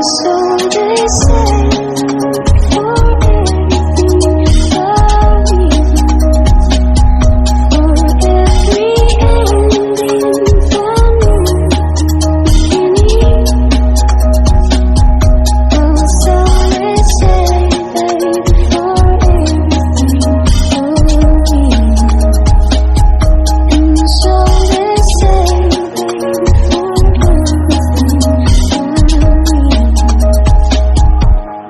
So they say for everything about me, for every ending found meaning. Oh, so they say, baby, for everything for me. And so they say, baby, for everything.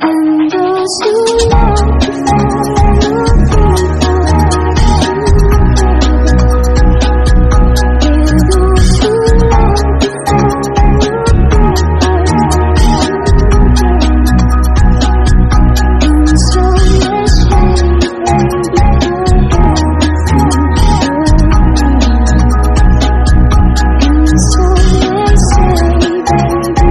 And those who love to follow those who love to and so much and so they say, baby.